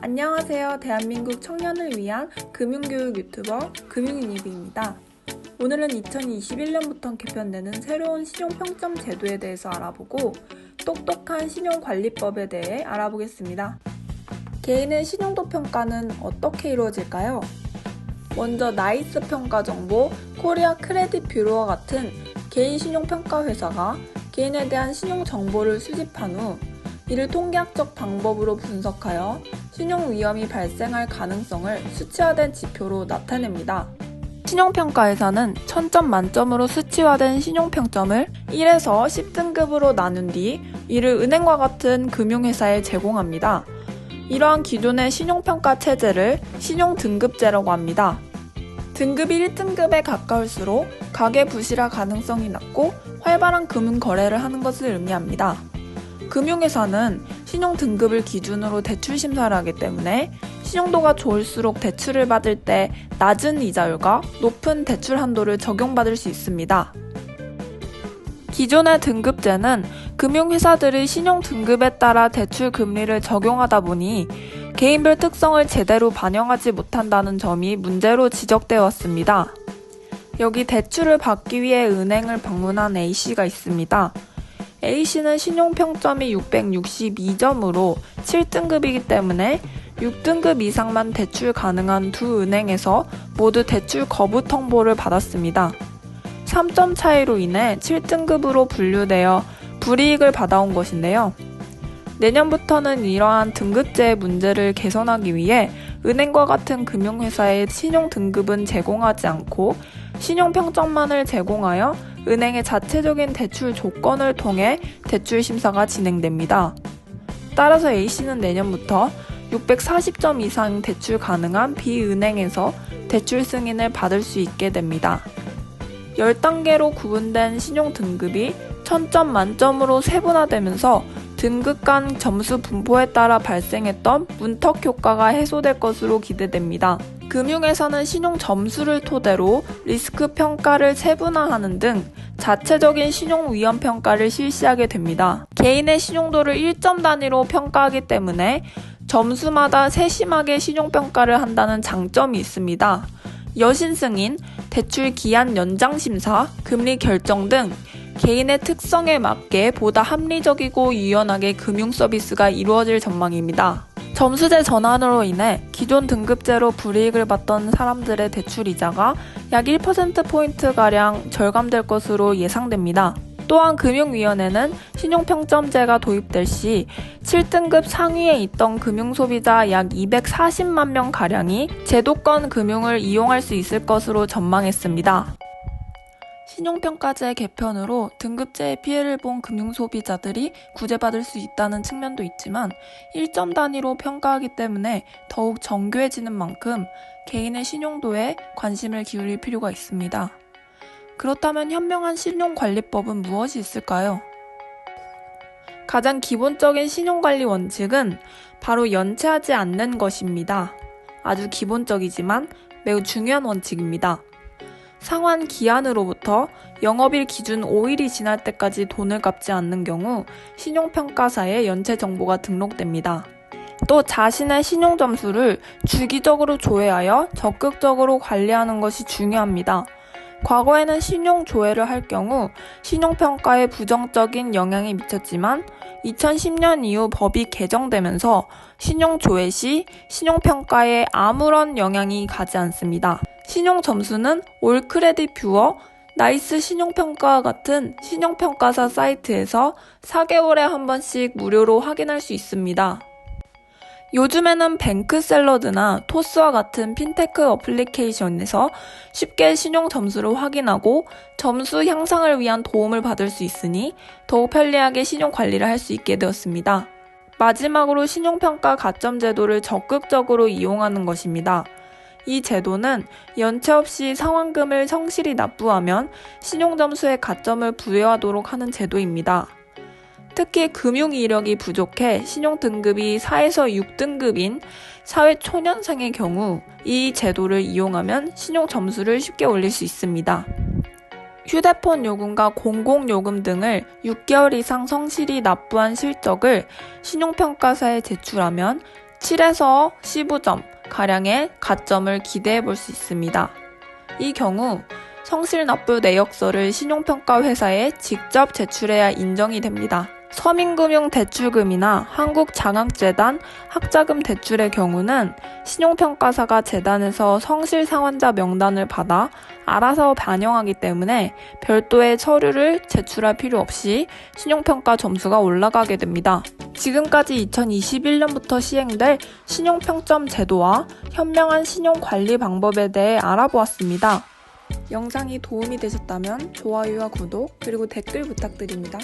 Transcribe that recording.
안녕하세요. 대한민국 청년을 위한 금융교육 유튜버 금융유니브입니다. 오늘은 2021년부터 개편되는 새로운 신용평점 제도에 대해서 알아보고 똑똑한 신용관리법에 대해 알아보겠습니다. 개인의 신용도 평가는 어떻게 이루어질까요? 먼저 나이스 평가 정보, 코리아 크레딧 뷰로와 같은 개인 신용평가 회사가 개인에 대한 신용 정보를 수집한 후 이를 통계학적 방법으로 분석하여 신용 위험이 발생할 가능성을 수치화된 지표로 나타냅니다. 신용평가회사는 1000점 만점으로 수치화된 신용평점을 1에서 10등급으로 나눈 뒤 이를 은행과 같은 금융회사에 제공합니다. 이러한 기존의 신용평가 체제를 신용등급제라고 합니다. 등급이 1등급에 가까울수록 가계부실화 가능성이 낮고 활발한 금융거래를 하는 것을 의미합니다. 금융회사는 신용등급을 기준으로 대출 심사를 하기 때문에 신용도가 좋을수록 대출을 받을 때 낮은 이자율과 높은 대출 한도를 적용받을 수 있습니다. 기존의 등급제는 금융회사들이 신용등급에 따라 대출 금리를 적용하다 보니 개인별 특성을 제대로 반영하지 못한다는 점이 문제로 지적되어 왔습니다. 여기 대출을 받기 위해 은행을 방문한 A씨가 있습니다. A씨는 신용평점이 662점으로 7등급이기 때문에 6등급 이상만 대출 가능한 두 은행에서 모두 대출 거부 통보를 받았습니다. 3점 차이로 인해 7등급으로 분류되어 불이익을 받아온 것인데요. 내년부터는 이러한 등급제의 문제를 개선하기 위해 은행과 같은 금융회사의 신용등급은 제공하지 않고 신용평점만을 제공하여 은행의 자체적인 대출 조건을 통해 대출 심사가 진행됩니다. 따라서 A씨는 내년부터 640점 이상 대출 가능한 B은행에서 대출 승인을 받을 수 있게 됩니다. 10단계로 구분된 신용등급이 1000점 만점으로 세분화되면서 등급 간 점수 분포에 따라 발생했던 문턱 효과가 해소될 것으로 기대됩니다. 금융회사는 신용 점수를 토대로 리스크 평가를 세분화하는 등 자체적인 신용 위험 평가를 실시하게 됩니다. 개인의 신용도를 1점 단위로 평가하기 때문에 점수마다 세심하게 신용 평가를 한다는 장점이 있습니다. 여신 승인, 대출 기한 연장 심사, 금리 결정 등 개인의 특성에 맞게 보다 합리적이고 유연하게 금융 서비스가 이루어질 전망입니다. 점수제 전환으로 인해 기존 등급제로 불이익을 봤던 사람들의 대출 이자가 약 1%포인트가량 절감될 것으로 예상됩니다. 또한 금융위원회는 신용평점제가 도입될 시 7등급 상위에 있던 금융소비자 약 240만 명가량이 제도권 금융을 이용할 수 있을 것으로 전망했습니다. 신용평가제 개편으로 등급제의 피해를 본 금융소비자들이 구제받을 수 있다는 측면도 있지만 1점 단위로 평가하기 때문에 더욱 정교해지는 만큼 개인의 신용도에 관심을 기울일 필요가 있습니다. 그렇다면 현명한 신용관리법은 무엇이 있을까요? 가장 기본적인 신용관리 원칙은 바로 연체하지 않는 것입니다. 아주 기본적이지만 매우 중요한 원칙입니다. 상환 기한으로부터 영업일 기준 5일이 지날 때까지 돈을 갚지 않는 경우 신용평가사에 연체 정보가 등록됩니다. 또 자신의 신용점수를 주기적으로 조회하여 적극적으로 관리하는 것이 중요합니다. 과거에는 신용 조회를 할 경우 신용평가에 부정적인 영향이 미쳤지만 2010년 이후 법이 개정되면서 신용 조회 시 신용평가에 아무런 영향이 가지 않습니다. 신용 점수는 올 크레딧 뷰어, 나이스 신용평가와 같은 신용평가사 사이트에서 4개월에 한 번씩 무료로 확인할 수 있습니다. 요즘에는 뱅크샐러드나 토스와 같은 핀테크 어플리케이션에서 쉽게 신용 점수를 확인하고 점수 향상을 위한 도움을 받을 수 있으니 더욱 편리하게 신용 관리를 할 수 있게 되었습니다. 마지막으로 신용평가 가점 제도를 적극적으로 이용하는 것입니다. 이 제도는 연체 없이 상환금을 성실히 납부하면 신용점수에 가점을 부여하도록 하는 제도입니다. 특히 금융 이력이 부족해 신용등급이 4에서 6등급인 사회초년생의 경우 이 제도를 이용하면 신용점수를 쉽게 올릴 수 있습니다. 휴대폰 요금과 공공요금 등을 6개월 이상 성실히 납부한 실적을 신용평가사에 제출하면 7에서 15점 가량의 가점을 기대해 볼 수 있습니다. 이 경우 성실납부 내역서를 신용평가 회사에 직접 제출해야 인정이 됩니다. 서민금융대출금이나 한국장학재단 학자금 대출의 경우는 신용평가사가 재단에서 성실상환자 명단을 받아 알아서 반영하기 때문에 별도의 서류를 제출할 필요 없이 신용평가 점수가 올라가게 됩니다. 지금까지 2021년부터 시행될 신용평점 제도와 현명한 신용관리 방법에 대해 알아보았습니다. 영상이 도움이 되셨다면 좋아요와 구독 그리고 댓글 부탁드립니다.